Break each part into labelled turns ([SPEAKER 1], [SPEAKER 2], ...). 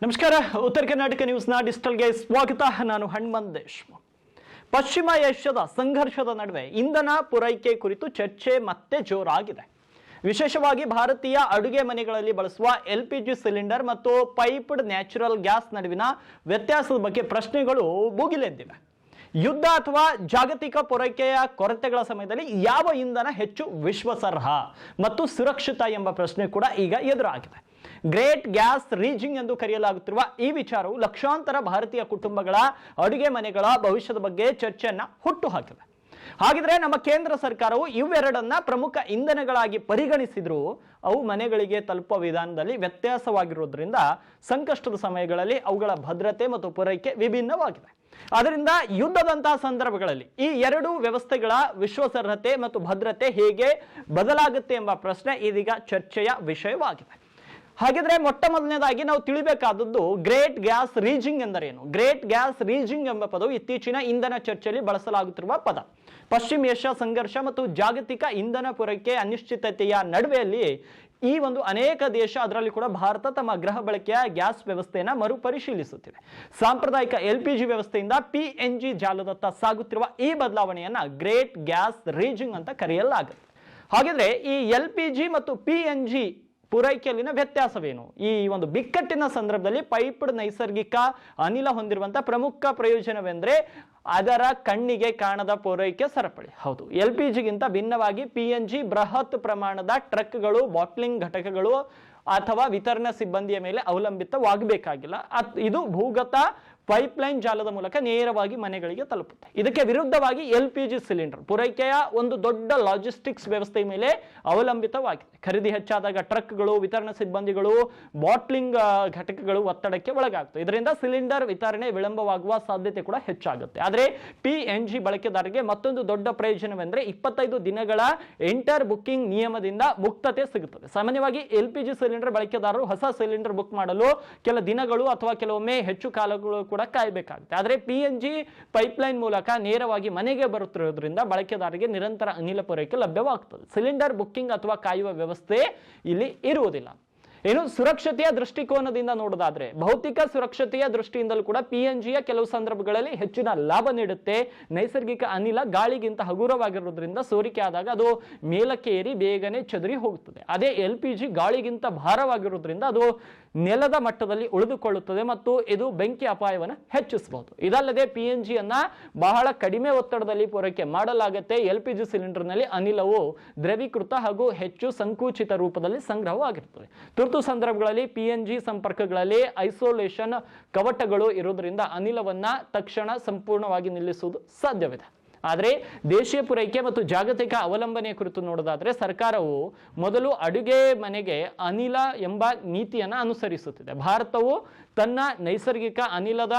[SPEAKER 1] ನಮಸ್ಕಾರ. ಉತ್ತರ ಕರ್ನಾಟಕ ನ್ಯೂಸ್ನ ಡಿಜಿಟಲ್ಗೆ ಸ್ವಾಗತ. ನಾನು ಹನುಮಂತ್ ದೇಶ್ಮುಖ್. ಪಶ್ಚಿಮ ಏಷ್ಯಾದ ಸಂಘರ್ಷದ ನಡುವೆ ಇಂಧನ ಪೂರೈಕೆ ಕುರಿತು ಚರ್ಚೆ ಮತ್ತೆ ಜೋರಾಗಿದೆ. ವಿಶೇಷವಾಗಿ ಭಾರತೀಯ ಅಡುಗೆ ಮನೆಗಳಲ್ಲಿ ಬಳಸುವ LPG ಸಿಲಿಂಡರ್ ಮತ್ತು ಪೈಪ್ಡ್ ನ್ಯಾಚುರಲ್ ಗ್ಯಾಸ್ ನಡುವಿನ ವ್ಯತ್ಯಾಸದ ಬಗ್ಗೆ ಪ್ರಶ್ನೆಗಳು ಭುಗಿಲೆದ್ದಿವೆ. ಯುದ್ಧ ಅಥವಾ ಜಾಗತಿಕ ಪೂರೈಕೆಯ ಕೊರತೆಗಳ ಸಮಯದಲ್ಲಿ ಯಾವ ಇಂಧನ ಹೆಚ್ಚು ವಿಶ್ವಾಸಾರ್ಹ ಮತ್ತು ಸುರಕ್ಷಿತ ಎಂಬ ಪ್ರಶ್ನೆ ಕೂಡ ಈಗ ಎದುರಾಗಿದೆ. ಗ್ರೇಟ್ ಗ್ಯಾಸ್ ರೀಜಿಂಗ್ ಎಂದು ಕರೆಯಲಾಗುತ್ತಿರುವ ಈ ವಿಚಾರವು ಲಕ್ಷಾಂತರ ಭಾರತೀಯ ಕುಟುಂಬಗಳ ಅಡುಗೆ ಮನೆಗಳ ಭವಿಷ್ಯದ ಬಗ್ಗೆ ಚರ್ಚೆಯನ್ನ ಹುಟ್ಟುಹಾಕಿದೆ. ಹಾಗಿದ್ರೆ ನಮ್ಮ ಕೇಂದ್ರ ಸರ್ಕಾರವು ಇವೆರಡನ್ನ ಪ್ರಮುಖ ಇಂಧನಗಳಾಗಿ ಪರಿಗಣಿಸಿದ್ರು ಅವು ಮನೆಗಳಿಗೆ ತಲುಪುವ ವಿಧಾನದಲ್ಲಿ ವ್ಯತ್ಯಾಸವಾಗಿರುವುದರಿಂದ ಸಂಕಷ್ಟದ ಸಮಯಗಳಲ್ಲಿ ಅವುಗಳ ಭದ್ರತೆ ಮತ್ತು ಪೂರೈಕೆ ವಿಭಿನ್ನವಾಗಿದೆ. ಅದರಿಂದ ಯುದ್ಧದಂತಹ ಸಂದರ್ಭಗಳಲ್ಲಿ ಈ ಎರಡು ವ್ಯವಸ್ಥೆಗಳ ವಿಶ್ವಾಸಾರ್ಹತೆ ಮತ್ತು ಭದ್ರತೆ ಹೇಗೆ ಬದಲಾಗುತ್ತೆ ಎಂಬ ಪ್ರಶ್ನೆ ಇದೀಗ ಚರ್ಚೆಯ ವಿಷಯವಾಗಿದೆ. ಹಾಗಿದ್ರೆ ಮೊಟ್ಟ ಮೊದಲನೇದಾಗಿ ನಾವು ತಿಳಿಬೇಕಾದದ್ದು ಗ್ರೇಟ್ ಗ್ಯಾಸ್ ರೀಜಿಂಗ್ ಎಂದರೇನು. ಗ್ರೇಟ್ ಗ್ಯಾಸ್ ರೀಜಿಂಗ್ ಎಂಬ ಪದವು ಇತ್ತೀಚಿನ ಇಂಧನ ಚರ್ಚೆಯಲ್ಲಿ ಬಳಸಲಾಗುತ್ತಿರುವ ಪದ. ಪಶ್ಚಿಮ ಏಷ್ಯಾ ಸಂಘರ್ಷ ಮತ್ತು ಜಾಗತಿಕ ಇಂಧನ ಪೂರೈಕೆ ಅನಿಶ್ಚಿತತೆಯ ನಡುವೆಯಲ್ಲಿ ಈ ಒಂದು ಅನೇಕ ದೇಶ, ಅದರಲ್ಲಿ ಕೂಡ ಭಾರತ, ತಮ್ಮ ಗೃಹ ಬಳಕೆಯ ಗ್ಯಾಸ್ ವ್ಯವಸ್ಥೆಯನ್ನು ಮರುಪರಿಶೀಲಿಸುತ್ತಿದೆ. ಸಾಂಪ್ರದಾಯಿಕ LPG ವ್ಯವಸ್ಥೆಯಿಂದ PNG ಜಾಲದತ್ತ ಸಾಗುತ್ತಿರುವ ಈ ಬದಲಾವಣೆಯನ್ನ ಗ್ರೇಟ್ ಗ್ಯಾಸ್ ರೀಜಿಂಗ್ ಅಂತ ಕರೆಯಲಾಗುತ್ತೆ. ಹಾಗಿದ್ರೆ ಈ LPG ಮತ್ತು PNG ಪೂರೈಕೆಯಲ್ಲಿನ ವ್ಯತ್ಯಾಸವೇನು? ಈ ಒಂದು ಬಿಕ್ಕಟ್ಟಿನ ಸಂದರ್ಭದಲ್ಲಿ ಪೈಪ್ಡ್ ನೈಸರ್ಗಿಕ ಅನಿಲ ಹೊಂದಿರುವಂತಹ ಪ್ರಮುಖ ಪ್ರಯೋಜನವೆಂದರೆ ಅದರ ಕಣ್ಣಿಗೆ ಕಾಣದ ಪೂರೈಕೆ ಸರಪಳಿ. ಹೌದು, LPGಗಿಂತ ಭಿನ್ನವಾಗಿ PNG ಬೃಹತ್ ಪ್ರಮಾಣದ ಟ್ರಕ್ಗಳು, ಬಾಟ್ಲಿಂಗ್ ಘಟಕಗಳು ಅಥವಾ ವಿತರಣಾ ಸಿಬ್ಬಂದಿಯ ಮೇಲೆ ಅವಲಂಬಿತವಾಗಬೇಕಾಗಿಲ್ಲ. ಇದು ಭೂಗತ ಪೈಪ್ಲೈನ್ ಜಾಲದ ಮೂಲಕ ನೇರವಾಗಿ ಮನೆಗಳಿಗೆ ತಲುಪುತ್ತೆ. ಇದಕ್ಕೆ ವಿರುದ್ಧವಾಗಿ LPG ಸಿಲಿಂಡರ್ ಪೂರೈಕೆಯ ಒಂದು ದೊಡ್ಡ ಲಾಜಿಸ್ಟಿಕ್ಸ್ ವ್ಯವಸ್ಥೆಯ ಮೇಲೆ ಅವಲಂಬಿತವಾಗಿದೆ. ಖರೀದಿ ಹೆಚ್ಚಾದಾಗ ಟ್ರಕ್ಗಳು, ವಿತರಣಾ ಸಿಬ್ಬಂದಿಗಳು, ಬಾಟ್ಲಿಂಗ್ ಘಟಕಗಳು ಒತ್ತಡಕ್ಕೆ ಒಳಗಾಗ್ತವೆ. ಇದರಿಂದ ಸಿಲಿಂಡರ್ ವಿತರಣೆ ವಿಳಂಬವಾಗುವ ಸಾಧ್ಯತೆ ಕೂಡ ಹೆಚ್ಚಾಗುತ್ತೆ. ಆದರೆ PNG ಬಳಕೆದಾರರಿಗೆ ಮತ್ತೊಂದು ದೊಡ್ಡ ಪ್ರಯೋಜನವೆಂದರೆ 25 ದಿನಗಳ ಇಂಟರ್ ಬುಕ್ಕಿಂಗ್ ನಿಯಮದಿಂದ ಮುಕ್ತತೆ ಸಿಗುತ್ತದೆ. ಸಾಮಾನ್ಯವಾಗಿ LPG ಸಿಲಿಂಡರ್ ಬಳಕೆದಾರರು ಹೊಸ ಸಿಲಿಂಡರ್ ಬುಕ್ ಮಾಡಲು ಕೆಲ ದಿನಗಳು ಅಥವಾ ಕೆಲವೊಮ್ಮೆ ಹೆಚ್ಚು ಕಾಲಗಳು ಕೂಡ ಕಾಯಬೇಕಾಗುತ್ತೆ. ಆದರೆ PNG ಪೈಪ್ಲೈನ್ ಮೂಲಕ ನೇರವಾಗಿ ಮನೆಗೆ ಬರುತ್ತಿರುವುದರಿಂದ ಬಳಕೆದಾರರಿಗೆ ನಿರಂತರ ಅನಿಲ ಪೂರೈಕೆ ಲಭ್ಯವಾಗುತ್ತದೆ. ಸಿಲಿಂಡರ್ ಬುಕ್ಕಿಂಗ್ ಅಥವಾ ಕಾಯುವ ವ್ಯವಸ್ಥೆ ಇಲ್ಲಿ ಇರುವುದಿಲ್ಲ. ಏನು ಸುರಕ್ಷತೆಯ ದೃಷ್ಟಿಕೋನದಿಂದ ನೋಡೋದಾದ್ರೆ, ಭೌತಿಕ ಸುರಕ್ಷತೆಯ ದೃಷ್ಟಿಯಿಂದಲೂ ಕೂಡ PNGಯ ಕೆಲವು ಸಂದರ್ಭಗಳಲ್ಲಿ ಹೆಚ್ಚಿನ ಲಾಭ ನೀಡುತ್ತೆ. ನೈಸರ್ಗಿಕ ಅನಿಲ ಗಾಳಿಗಿಂತ ಹಗುರವಾಗಿರೋದ್ರಿಂದ ಸೋರಿಕೆ ಆದಾಗ ಅದು ಮೇಲಕ್ಕೆ ಏರಿ ಬೇಗನೆ ಚದುರಿ ಹೋಗುತ್ತದೆ. ಅದೇ LPG ಗಾಳಿಗಿಂತ ಭಾರವಾಗಿರೋದ್ರಿಂದ ಅದು ನೆಲದ ಮಟ್ಟದಲ್ಲಿ ಉಳಿದುಕೊಳ್ಳುತ್ತದೆ ಮತ್ತು ಇದು ಬೆಂಕಿ ಅಪಾಯವನ್ನು ಹೆಚ್ಚಿಸಬಹುದು. ಇದಲ್ಲದೆ PNGಯನ್ನ ಬಹಳ ಕಡಿಮೆ ಒತ್ತಡದಲ್ಲಿ ಪೂರೈಕೆ ಮಾಡಲಾಗುತ್ತೆ. LPG ಸಿಲಿಂಡರ್ನಲ್ಲಿ ಅನಿಲವು ದ್ರವೀಕೃತ ಹಾಗೂ ಹೆಚ್ಚು ಸಂಕುಚಿತ ರೂಪದಲ್ಲಿ ಸಂಗ್ರಹವಾಗಿರುತ್ತದೆ. ತುರ್ತು ಸಂದರ್ಭಗಳಲ್ಲಿ PNG ಸಂಪರ್ಕಗಳಲ್ಲಿ ಐಸೋಲೇಷನ್ ಕವಟಗಳು ಇರುವುದರಿಂದ ಅನಿಲವನ್ನ ತಕ್ಷಣ ಸಂಪೂರ್ಣವಾಗಿ ನಿಲ್ಲಿಸುವುದು ಸಾಧ್ಯವಿದೆ. ಆದರೆ ದೇಶೀಯ ಪೂರೈಕೆ ಮತ್ತು ಜಾಗತಿಕ ಅವಲಂಬನೆಯ ಕುರಿತು ನೋಡೋದಾದ್ರೆ, ಸರ್ಕಾರವು ಮೊದಲು ಅಡುಗೆ ಮನೆಗೆ ಅನಿಲ ಎಂಬ ನೀತಿಯನ್ನು ಅನುಸರಿಸುತ್ತಿದೆ. ಭಾರತವು ತನ್ನ ನೈಸರ್ಗಿಕ ಅನಿಲದ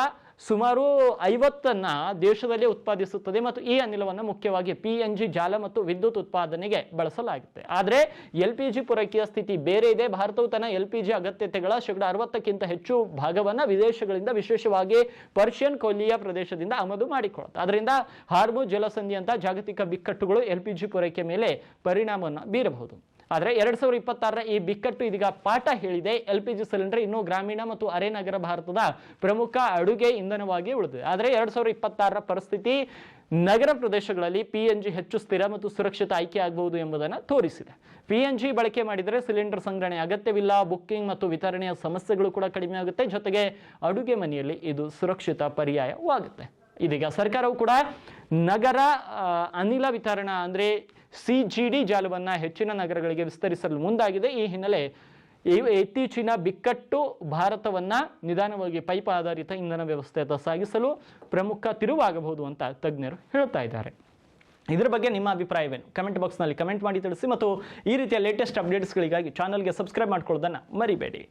[SPEAKER 1] ಸುಮಾರು 50% ದೇಶದಲ್ಲಿ ಉತ್ಪಾದಿಸುತ್ತದೆ ಮತ್ತು ಈ ಅನಿಲವನ್ನು ಮುಖ್ಯವಾಗಿ PNG ಜಾಲ ಮತ್ತು ವಿದ್ಯುತ್ ಉತ್ಪಾದನೆಗೆ ಬಳಸಲಾಗುತ್ತೆ. ಆದರೆ LPG ಪೂರೈಕೆಯ ಸ್ಥಿತಿ ಬೇರೆ ಇದೆ. ಭಾರತವು ತನ್ನ LPG ಅಗತ್ಯತೆಗಳ 60% ಹೆಚ್ಚು ಭಾಗವನ್ನು ವಿದೇಶಗಳಿಂದ, ವಿಶೇಷವಾಗಿ ಪರ್ಷಿಯನ್ ಕೊಲ್ಲಿಯ ಪ್ರದೇಶದಿಂದ ಆಮದು ಮಾಡಿಕೊಳ್ಳುತ್ತೆ. ಅದರಿಂದ ಹಾರ್ಮುಜ್ ಜಲಸಂಧಿಯಂಥ ಜಾಗತಿಕ ಬಿಕ್ಕಟ್ಟುಗಳು LPG ಪೂರೈಕೆ ಮೇಲೆ ಪರಿಣಾಮವನ್ನು ಬೀರಬಹುದು. ಆದರೆ 2026ರ ಈ ಬಿಕ್ಕಟ್ಟು ಇದೀಗ ಪಾಠ ಹೇಳಿದೆ. LPG ಸಿಲಿಂಡರ್ ಇನ್ನೂ ಗ್ರಾಮೀಣ ಮತ್ತು ಅರೆ ನಗರ ಭಾರತದ ಪ್ರಮುಖ ಅಡುಗೆ ಇಂಧನವಾಗಿ ಉಳಿದಿದೆ. ಆದರೆ 2026ರ ಪರಿಸ್ಥಿತಿ ನಗರ ಪ್ರದೇಶಗಳಲ್ಲಿ PNG ಹೆಚ್ಚು ಸ್ಥಿರ ಮತ್ತು ಸುರಕ್ಷಿತ ಆಯ್ಕೆ ಆಗಬಹುದು ಎಂಬುದನ್ನು ತೋರಿಸಿದೆ. PNG ಬಳಕೆ ಮಾಡಿದರೆ ಸಿಲಿಂಡರ್ ಸಂಗ್ರಹಣೆ ಅಗತ್ಯವಿಲ್ಲ, ಬುಕ್ಕಿಂಗ್ ಮತ್ತು ವಿತರಣೆಯ ಸಮಸ್ಯೆಗಳು ಕೂಡ ಕಡಿಮೆ ಆಗುತ್ತೆ. ಜೊತೆಗೆ ಅಡುಗೆ ಮನೆಯಲ್ಲಿ ಇದು ಸುರಕ್ಷಿತ ಪರ್ಯಾಯವಾಗುತ್ತೆ. ಇದೀಗ ಸರ್ಕಾರವು ಕೂಡ ನಗರ ಅನಿಲ ವಿತರಣಾ ಅಂದರೆ CGD ಜಾಲವನ್ನು ಹೆಚ್ಚಿನ ನಗರಗಳಿಗೆ ವಿಸ್ತರಿಸಲು ಮುಂದಾಗಿದೆ. ಈ ಹಿನ್ನೆಲೆ ಇತ್ತೀಚಿನ ಬಿಕ್ಕಟ್ಟು ಭಾರತವನ್ನ ನಿಧಾನವಾಗಿ ಪೈಪ್ ಆಧಾರಿತ ಇಂಧನ ವ್ಯವಸ್ಥೆಯತ್ತ ಸಾಗಿಸಲು ಪ್ರಮುಖ ತಿರುವಾಗಬಹುದು ಅಂತ ತಜ್ಞರು ಹೇಳ್ತಾ ಇದ್ದಾರೆ. ಇದರ ಬಗ್ಗೆ ನಿಮ್ಮ ಅಭಿಪ್ರಾಯವೇನು? ಕಮೆಂಟ್ ಬಾಕ್ಸ್ನಲ್ಲಿ ಕಮೆಂಟ್ ಮಾಡಿ ತಿಳಿಸಿ ಮತ್ತು ಈ ರೀತಿಯ ಲೇಟೆಸ್ಟ್ ಅಪ್ಡೇಟ್ಸ್ಗಳಿಗಾಗಿ ಚಾನಲ್ಗೆ ಸಬ್ಸ್ಕ್ರೈಬ್ ಮಾಡ್ಕೊಳ್ಳೋದನ್ನು ಮರಿಬೇಡಿ.